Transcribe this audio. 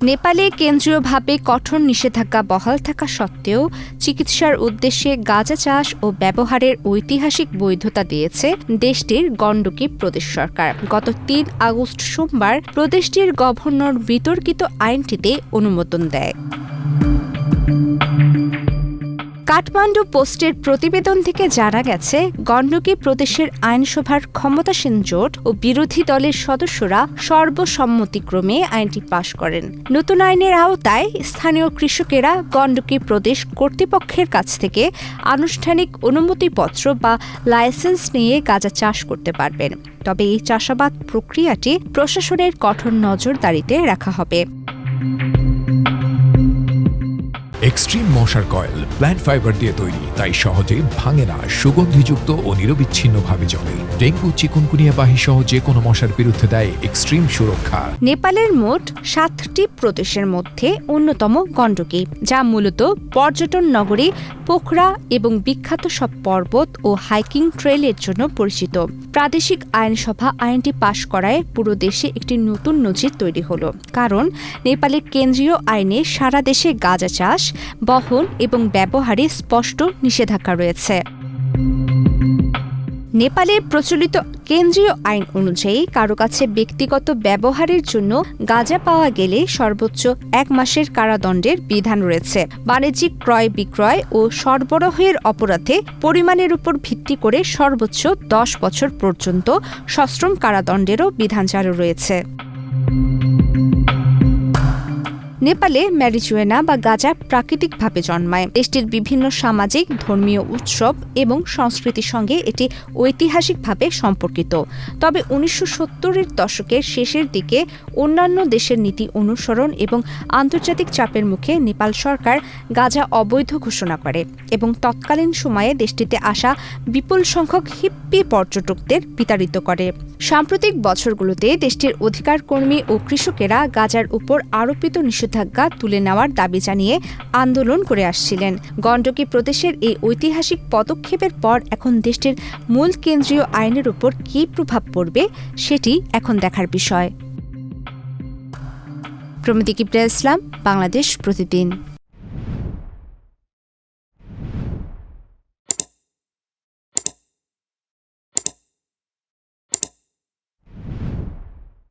নেপালে কেন্দ্রীয়ভাবে কঠোর নিষেধাজ্ঞা বহাল থাকা সত্ত্বেও চিকিৎসার উদ্দেশ্যে গাঁজা চাষ ও ব্যবহারের ঐতিহাসিক বৈধতা দিয়েছে দেশটির গণ্ডকী প্রদেশ সরকার। গত ৩ আগস্ট সোমবার প্রদেশটির গভর্নর বিতর্কিত আইনটিতে অনুমোদন দেয়। কাঠমান্ডু পোস্টের প্রতিবেদন থেকে জানা গেছে, গণ্ডকী প্রদেশের আইনসভার ক্ষমতাসীন জোট ও বিরোধী দলের সদস্যরা সর্বসম্মতিক্রমে আইনটি পাশ করেন। নতুন আইনের আওতায় স্থানীয় কৃষকেরা গণ্ডকী প্রদেশ কর্তৃপক্ষের কাছ থেকে আনুষ্ঠানিক অনুমতিপত্র বা লাইসেন্স নিয়ে গাঁজা চাষ করতে পারবেন। তবে এই চাষাবাদ প্রক্রিয়াটি প্রশাসনের কঠোর নজরদারিতে রাখা হবে। এক্সট্রিম মশার কয়েল প্ল্যান্ট ফাইবার দিয়ে তৈরি, তাই সহজে ভাঙে না, সুগন্ধিযুক্ত ও নিরবিচ্ছিন্নভাবে জ্বলে। ডেঙ্গু, চিকুনগুনিয়া বাহি সহ যে কোনো মশার বিরুদ্ধে দেয় এক্সট্রিম সুরক্ষা। নেপালের মোট 7টি প্রদেশের মধ্যে অন্যতম গণ্ডকী, যা মূলত পর্যটন নগরী পোখরা এবং বিখ্যাত সব পর্বত ও হাইকিং ট্রেলের জন্য পরিচিত। প্রাদেশিক আইনসভা আইনটি পাশ করায় পুরো দেশে একটি নতুন নজির তৈরি হলো, কারণ নেপালের কেন্দ্রীয় আইনে সারা দেশে গাঁজা চাষ, বহন এবং ব্যবহারে স্পষ্ট নিষেধাজ্ঞা রয়েছে। নেপালের প্রচলিত কেন্দ্রীয় আইন অনুযায়ী কারো কাছে ব্যক্তিগত ব্যবহারের জন্য গাঁজা পাওয়া গেলে সর্বোচ্চ 1 মাসের কারাদণ্ডের বিধান রয়েছে। বাণিজ্যিক ক্রয় বিক্রয় ও সরবরাহের অপরাধে পরিমাণের উপর ভিত্তি করে সর্বোচ্চ 10 বছর পর্যন্ত সশ্রম কারাদণ্ডেরও বিধান চালু রয়েছে। নেপালে ম্যারিজুয়েনা বা গাঁজা প্রাকৃতিকভাবে জন্মায়। দেশটির বিভিন্ন সামাজিক, ধর্মীয় উৎসব এবং সংস্কৃতির সঙ্গে এটি ঐতিহাসিকভাবে সম্পর্কিত। তবে 1970-এর দশকের শেষের দিকে অন্যান্য দেশের নীতি অনুসরণ এবং আন্তর্জাতিক চাপের মুখে নেপাল সরকার গাঁজা অবৈধ ঘোষণা করে এবং তৎকালীন সময়ে দেশটিতে আসা বিপুল সংখ্যক হিপ্পি পর্যটকদের বিতাড়িত করে। সাম্প্রতিক বছরগুলোতে দেশটির অধিকার কর্মী ও কৃষকেরা গাঁজার উপর আরোপিত নিষেধাজ্ঞা তুলে নেওয়ার দাবি জানিয়ে আন্দোলন করে আসছিলেন। গণ্ডকী প্রদেশের এই ঐতিহাসিক পদক্ষেপের পর এখন দেশটির মূল কেন্দ্রীয় আইনের উপর কী প্রভাব পড়বে সেটি এখন দেখার বিষয়। প্রমিতি কিবরিয়া ইসলাম, বাংলাদেশ প্রতিদিন।